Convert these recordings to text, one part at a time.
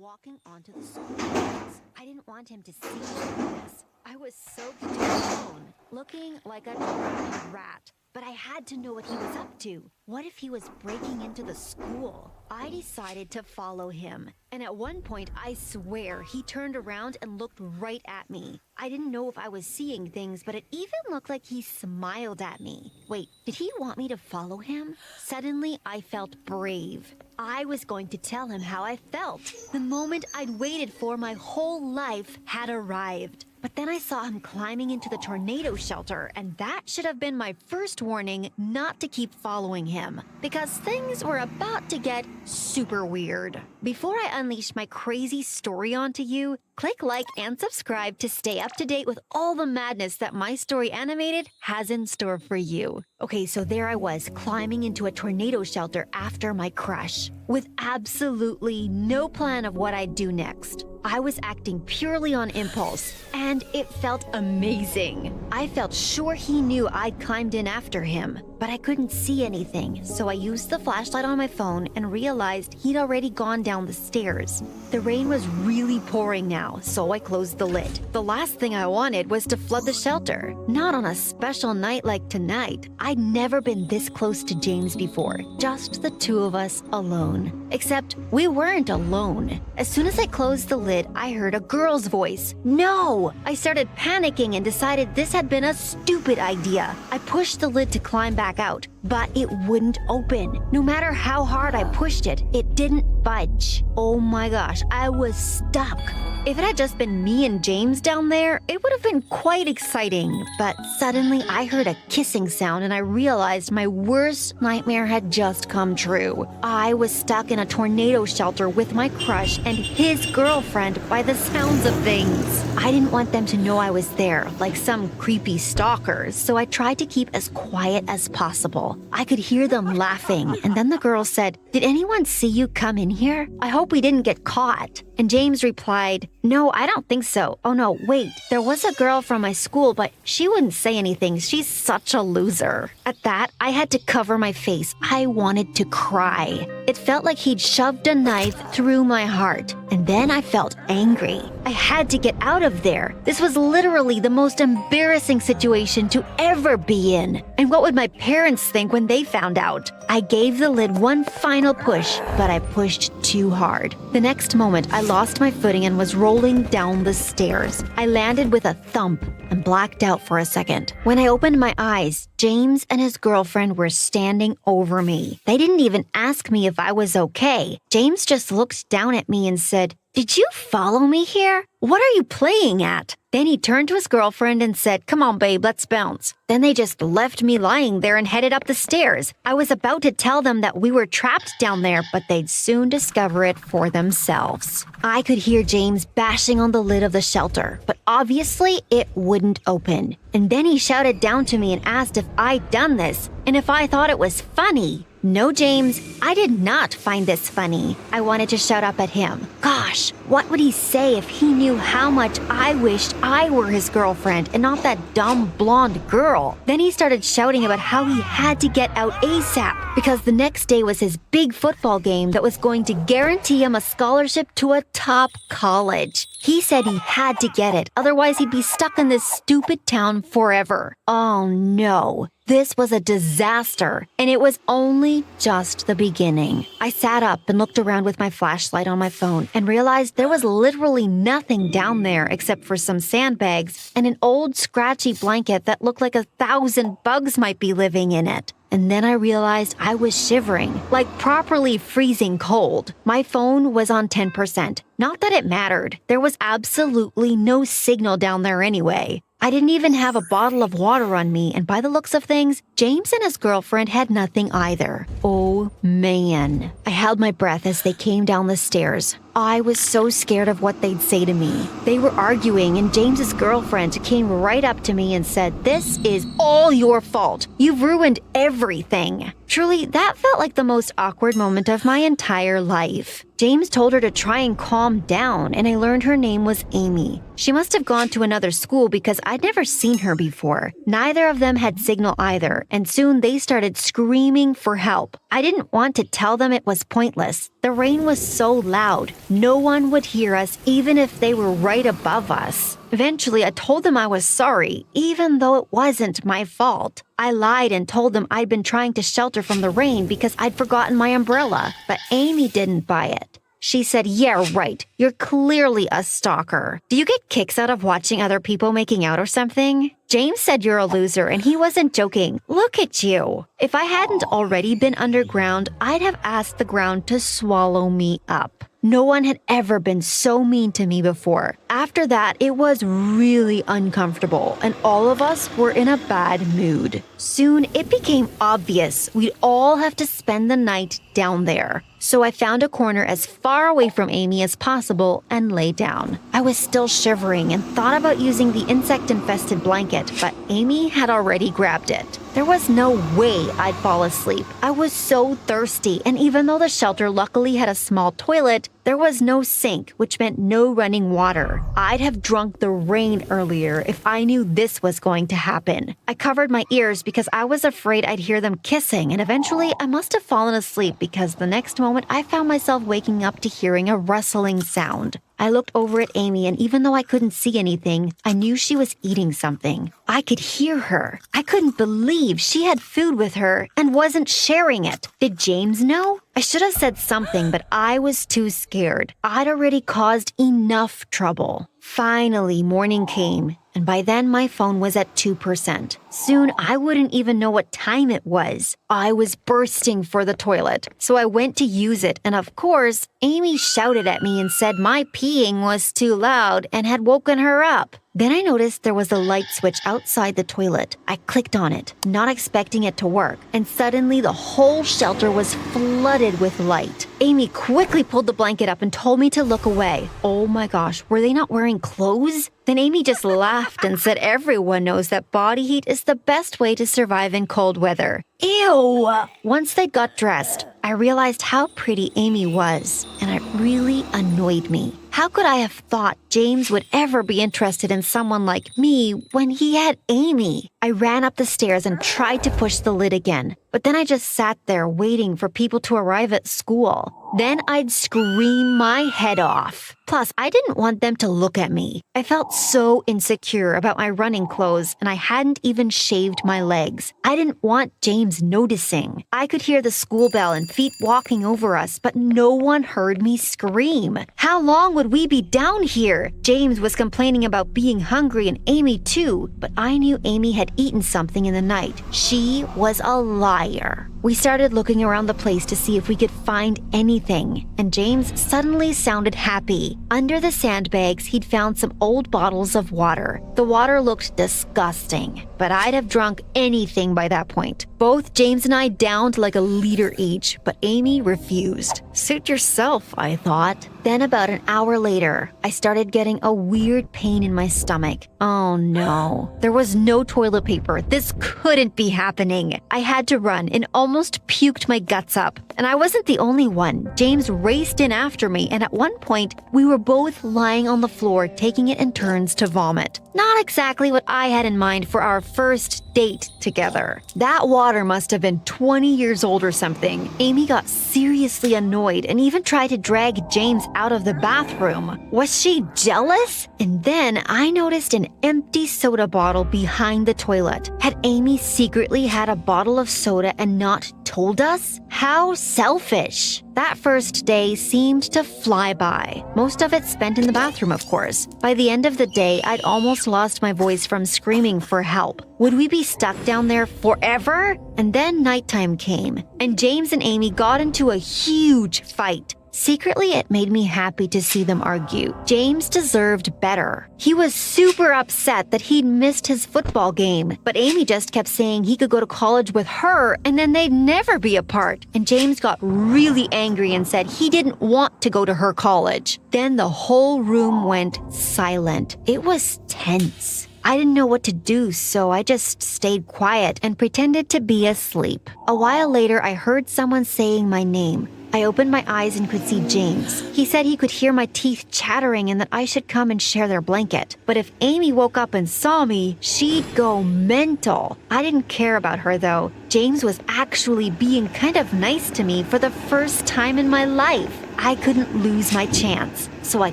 walking onto the school grounds. I didn't want him to see me like this. I was soaked to the bone, looking like a drowned rat. But I had to know what he was up to. What if he was breaking into the school? I decided to follow him. And at one point, I swear, he turned around and looked right at me. I didn't know if I was seeing things, but it even looked like he smiled at me. Wait, did he want me to follow him? Suddenly, I felt brave. I was going to tell him how I felt. The moment I'd waited for my whole life had arrived. But then I saw him climbing into the tornado shelter, and that should have been my first warning not to keep following him, because things were about to get super weird. Before I unleash my crazy story onto you, click like and subscribe to stay up to date with all the madness that My Story Animated has in store for you. Okay, so there I was, climbing into a tornado shelter after my crush, with absolutely no plan of what I'd do next. I was acting purely on impulse, and it felt amazing. I felt sure he knew I'd climbed in after him, but I couldn't see anything, so I used the flashlight on my phone and realized he'd already gone down the stairs. The rain was really pouring now, so I closed the lid. The last thing I wanted was to flood the shelter. Not on a special night like tonight. I'd never been this close to James before, just the two of us alone. Except we weren't alone. As soon as I closed the lid, I heard a girl's voice. No! I started panicking and decided this had been a stupid idea. I pushed the lid to climb back out, but it wouldn't open. No matter how hard I pushed it, it didn't budge. Oh my gosh, I was stuck. If it had just been me and James down there, it would have been quite exciting. But suddenly I heard a kissing sound and I realized my worst nightmare had just come true. I was stuck in a tornado shelter with my crush and his girlfriend by the sounds of things. I didn't want them to know I was there, like some creepy stalkers, so I tried to keep as quiet as possible. I could hear them laughing, and then the girl said, "Did anyone see you come in here? I hope we didn't get caught." And James replied, "No, I don't think so. Oh no, wait, there was a girl from my school, but she wouldn't say anything. She's such a loser." At that, I had to cover my face. I wanted to cry. It felt like he'd shoved a knife through my heart. And then I felt angry. I had to get out of there. This was literally the most embarrassing situation to ever be in. And what would my parents think when they found out? I gave the lid one final push, but I pushed too hard. The next moment, I lost my footing and was rolling down the stairs. I landed with a thump and blacked out for a second. When I opened my eyes, James and his girlfriend were standing over me. They didn't even ask me if I was okay. James just looked down at me and said, "Did you follow me here? What are you playing at?" Then he turned to his girlfriend and said, "Come on, babe, let's bounce." Then they just left me lying there and headed up the stairs. I was about to tell them that we were trapped down there, but they'd soon discover it for themselves. I could hear James bashing on the lid of the shelter, but obviously it wouldn't open. And then he shouted down to me and asked if I'd done this and if I thought it was funny. No, James, I did not find this funny. I wanted to shout up at him. Gosh, what would he say if he knew how much I wished I were his girlfriend and not that dumb blonde girl? Then he started shouting about how he had to get out ASAP because the next day was his big football game that was going to guarantee him a scholarship to a top college. He said he had to get it, otherwise he'd be stuck in this stupid town forever. Oh no. This was a disaster, and it was only just the beginning. I sat up and looked around with my flashlight on my phone and realized there was literally nothing down there except for some sandbags and an old scratchy blanket that looked like 1,000 bugs might be living in it. And then I realized I was shivering, like properly freezing cold. My phone was on 10%. Not that it mattered. There was absolutely no signal down there anyway. I didn't even have a bottle of water on me, and by the looks of things, James and his girlfriend had nothing either. Oh man. I held my breath as they came down the stairs. I was so scared of what they'd say to me. They were arguing, and James's girlfriend came right up to me and said, "This is all your fault. You've ruined everything." Truly, that felt like the most awkward moment of my entire life. James told her to try and calm down, and I learned her name was Amy. She must have gone to another school because I'd never seen her before. Neither of them had signal either, and soon they started screaming for help. I didn't want to tell them it was pointless. The rain was so loud, no one would hear us even if they were right above us. Eventually, I told them I was sorry, even though it wasn't my fault. I lied and told them I'd been trying to shelter from the rain because I'd forgotten my umbrella, but Amy didn't buy it. She said, "Yeah, right. You're clearly a stalker. Do you get kicks out of watching other people making out or something?" James said you're a loser, and he wasn't joking. Look at you. If I hadn't already been underground, I'd have asked the ground to swallow me up. No one had ever been so mean to me before. After that, it was really uncomfortable, and all of us were in a bad mood. Soon, it became obvious we'd all have to spend the night down there. So I found a corner as far away from Amy as possible and lay down. I was still shivering and thought about using the insect-infested blanket, but Amy had already grabbed it. There was no way I'd fall asleep. I was so thirsty, and even though the shelter luckily had a small toilet, there was no sink, which meant no running water. I'd have drunk the rain earlier if I knew this was going to happen. I covered my ears because I was afraid I'd hear them kissing, and eventually I must have fallen asleep because the next moment I found myself waking up to hearing a rustling sound. I looked over at Amy, and even though I couldn't see anything, I knew she was eating something. I could hear her. I couldn't believe she had food with her and wasn't sharing it. Did James know? I should have said something, but I was too scared. I'd already caused enough trouble. Finally, morning came, and by then my phone was at 2%. Soon, I wouldn't even know what time it was. I was bursting for the toilet, so I went to use it, and of course, Amy shouted at me and said my peeing was too loud and had woken her up. Then I noticed there was a light switch outside the toilet. I clicked on it, not expecting it to work, and suddenly the whole shelter was flooded with light. Amy quickly pulled the blanket up and told me to look away. Oh my gosh, were they not wearing clothes? Then Amy just laughed and said everyone knows that body heat is the best way to survive in cold weather. Ew! Once they got dressed, I realized how pretty Amy was, and it really annoyed me. How could I have thought James would ever be interested in someone like me when he had Amy? I ran up the stairs and tried to push the lid again, but then I just sat there waiting for people to arrive at school. Then I'd scream my head off. Plus, I didn't want them to look at me. I felt so insecure about my running clothes, and I hadn't even shaved my legs. I didn't want James noticing. I could hear the school bell and feet walking over us, but no one heard me scream. How long would we be down here? James was complaining about being hungry and Amy too, but I knew Amy had eaten something in the night. She was a liar. We started looking around the place to see if we could find anything, and James suddenly sounded happy. Under the sandbags, he'd found some old bottles of water. The water looked disgusting, but I'd have drunk anything by that point. Both James and I downed like a liter each, but Amy refused. Suit yourself, I thought. Then about an hour later, I started getting a weird pain in my stomach. Oh no, there was no toilet paper. This couldn't be happening. I had to run and almost puked my guts up. And I wasn't the only one. James raced in after me, and at one point, we were both lying on the floor taking it in turns to vomit. Not exactly what I had in mind for our first date together. That water must have been 20 years old or something. Amy got seriously annoyed and even tried to drag James out of the bathroom. Was she jealous? And then I noticed an empty soda bottle behind the toilet. Had Amy secretly had a bottle of soda and not told us? How selfish. That first day seemed to fly by. Most of it spent in the bathroom, of course. By the end of the day, I'd almost lost my voice from screaming for help. Would we be stuck down there forever? And then nighttime came, and James and Amy got into a huge fight. Secretly, it made me happy to see them argue. James deserved better. He was super upset that he'd missed his football game, but Amy just kept saying he could go to college with her and then they'd never be apart. And James got really angry and said he didn't want to go to her college. Then the whole room went silent. It was tense. I didn't know what to do, so I just stayed quiet and pretended to be asleep. A while later, I heard someone saying my name. I opened my eyes and could see James. He said he could hear my teeth chattering and that I should come and share their blanket. But if Amy woke up and saw me, she'd go mental. I didn't care about her though. James was actually being kind of nice to me for the first time in my life. I couldn't lose my chance, so I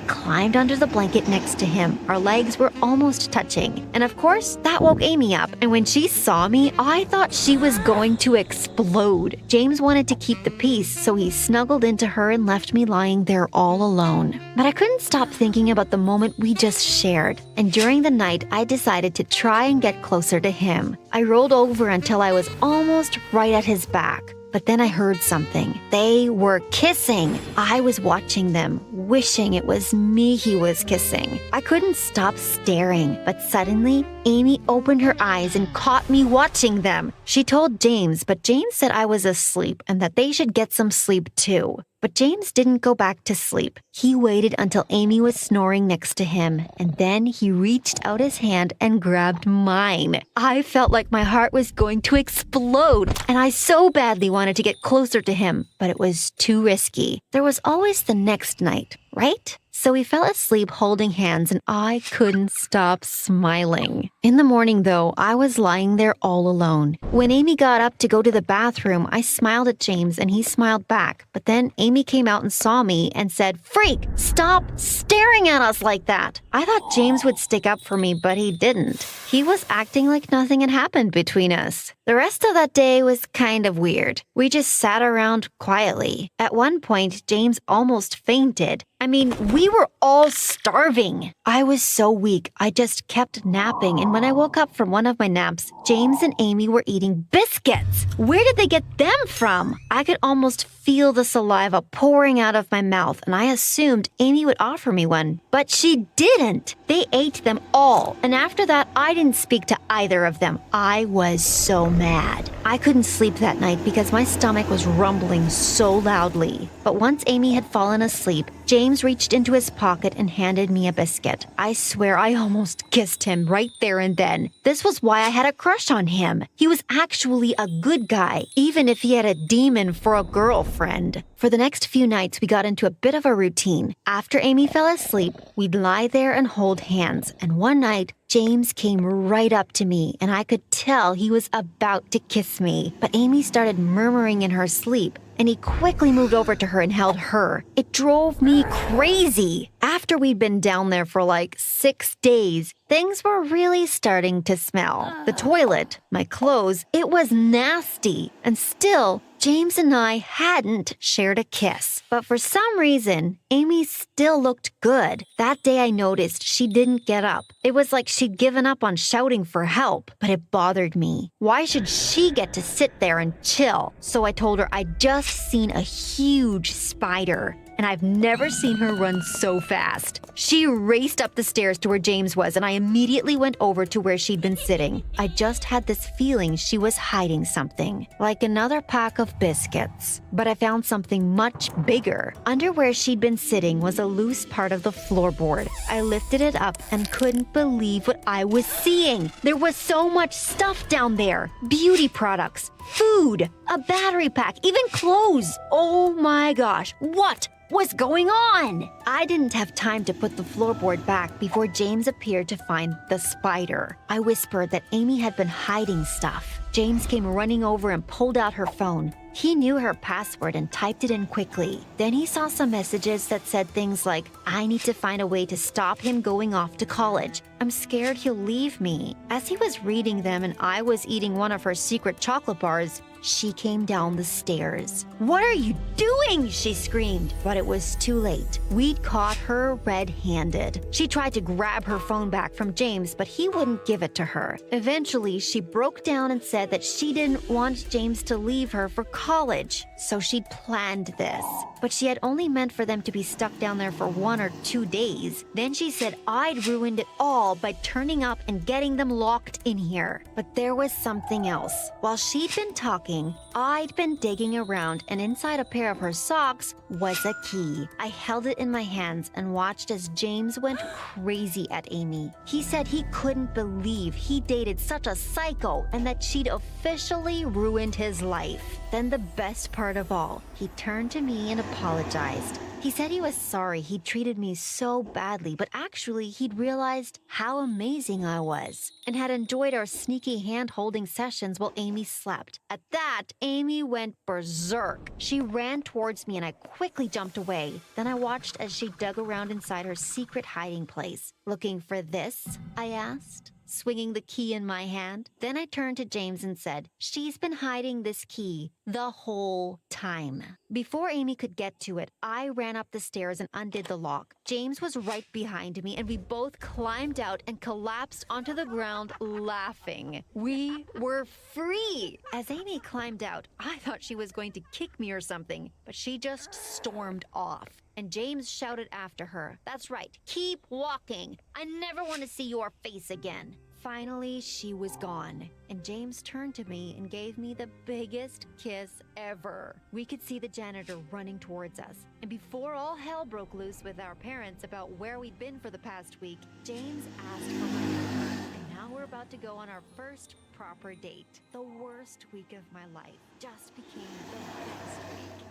climbed under the blanket next to him. Our legs were almost touching, and of course, that woke Amy up, and when she saw me, I thought she was going to explode. James wanted to keep the peace, so he snuggled into her and left me lying there all alone. But I couldn't stop thinking about the moment we just shared, and during the night, I decided to try and get closer to him. I rolled over until I was almost right at his back. But then I heard something. They were kissing. I was watching them, wishing it was me he was kissing. I couldn't stop staring, but suddenly, Amy opened her eyes and caught me watching them. She told James, but James said I was asleep and that they should get some sleep too. But James didn't go back to sleep. He waited until Amy was snoring next to him, and then he reached out his hand and grabbed mine. I felt like my heart was going to explode, and I so badly wanted to get closer to him, but it was too risky. There was always the next night, right? So we fell asleep holding hands and I couldn't stop smiling. In the morning, though, I was lying there all alone. When Amy got up to go to the bathroom, I smiled at James and he smiled back. But then Amy came out and saw me and said, "Freak, stop staring at us like that." I thought James would stick up for me, but he didn't. He was acting like nothing had happened between us. The rest of that day was kind of weird. We just sat around quietly. At one point, James almost fainted. I mean, we were all starving. I was so weak, I just kept napping, and when I woke up from one of my naps, James and Amy were eating biscuits. Where did they get them from? I could almost feel the saliva pouring out of my mouth, and I assumed Amy would offer me one, but she didn't. They ate them all, and after that, I didn't speak to either of them. I was so mad. I couldn't sleep that night because my stomach was rumbling so loudly. But once Amy had fallen asleep, James reached into his pocket and handed me a biscuit. I swear I almost kissed him right there and then. This was why I had a crush on him. He was actually a good guy, even if he had a demon for a girlfriend. For the next few nights, we got into a bit of a routine. After Amy fell asleep, we'd lie there and hold hands. And one night, James came right up to me, and I could tell he was about to kiss me. But Amy started murmuring in her sleep, and he quickly moved over to her and held her. It drove me crazy. After we'd been down there for like 6 days, things were really starting to smell. The toilet, my clothes, it was nasty. And still, James and I hadn't shared a kiss. But for some reason, Amy still looked good. That day I noticed she didn't get up. It was like she'd given up on shouting for help, but it bothered me. Why should she get to sit there and chill? So I told her I'd just seen a huge spider, and I've never seen her run so fast. She raced up the stairs to where James was, and I immediately went over to where she'd been sitting. I just had this feeling she was hiding something, like another pack of biscuits. But I found something much bigger. Under where she'd been sitting was a loose part of the floorboard. I lifted it up and couldn't believe what I was seeing. There was so much stuff down there. Beauty products, food, a battery pack, even clothes. Oh my gosh, what was going on? I didn't have time to put the floorboard back before James appeared to find the spider. I whispered that Amy had been hiding stuff. James came running over and pulled out her phone. He knew her password and typed it in quickly. Then he saw some messages that said things like, "I need to find a way to stop him going off to college. I'm scared he'll leave me." As he was reading them and I was eating one of her secret chocolate bars, she came down the stairs. "What are you doing?" she screamed. But it was too late. We'd caught her red-handed. She tried to grab her phone back from James, but he wouldn't give it to her. Eventually, she broke down and said that she didn't want James to leave her for college, so she'd planned this. But she had only meant for them to be stuck down there for 1 or 2 days. Then she said I'd ruined it all by turning up and getting them locked in here. But there was something else. While she'd been talking shocking. I'd been digging around, and inside a pair of her socks was a key. I held it in my hands and watched as James went crazy at Amy. He said he couldn't believe he dated such a psycho and that she'd officially ruined his life. Then the best part of all, he turned to me and apologized. He said he was sorry he'd treated me so badly, but actually he'd realized how amazing I was and had enjoyed our sneaky hand-holding sessions while Amy slept. At that, Amy went berserk. She ran towards me and I quickly jumped away. Then I watched as she dug around inside her secret hiding place. "Looking for this?" I asked, swinging the key in my hand. Then I turned to James and said, "She's been hiding this key the whole time." Before Amy could get to it, I ran up the stairs and undid the lock. James was right behind me, and we both climbed out and collapsed onto the ground laughing. We were free! As Amy climbed out, I thought she was going to kick me or something, but she just stormed off. And James shouted after her, "That's right, keep walking. I never want to see your face again." Finally, she was gone, and James turned to me and gave me the biggest kiss ever. We could see the janitor running towards us, and before all hell broke loose with our parents about where we'd been for the past week, James asked for my number, and now we're about to go on our first proper date. The worst week of my life just became the best week.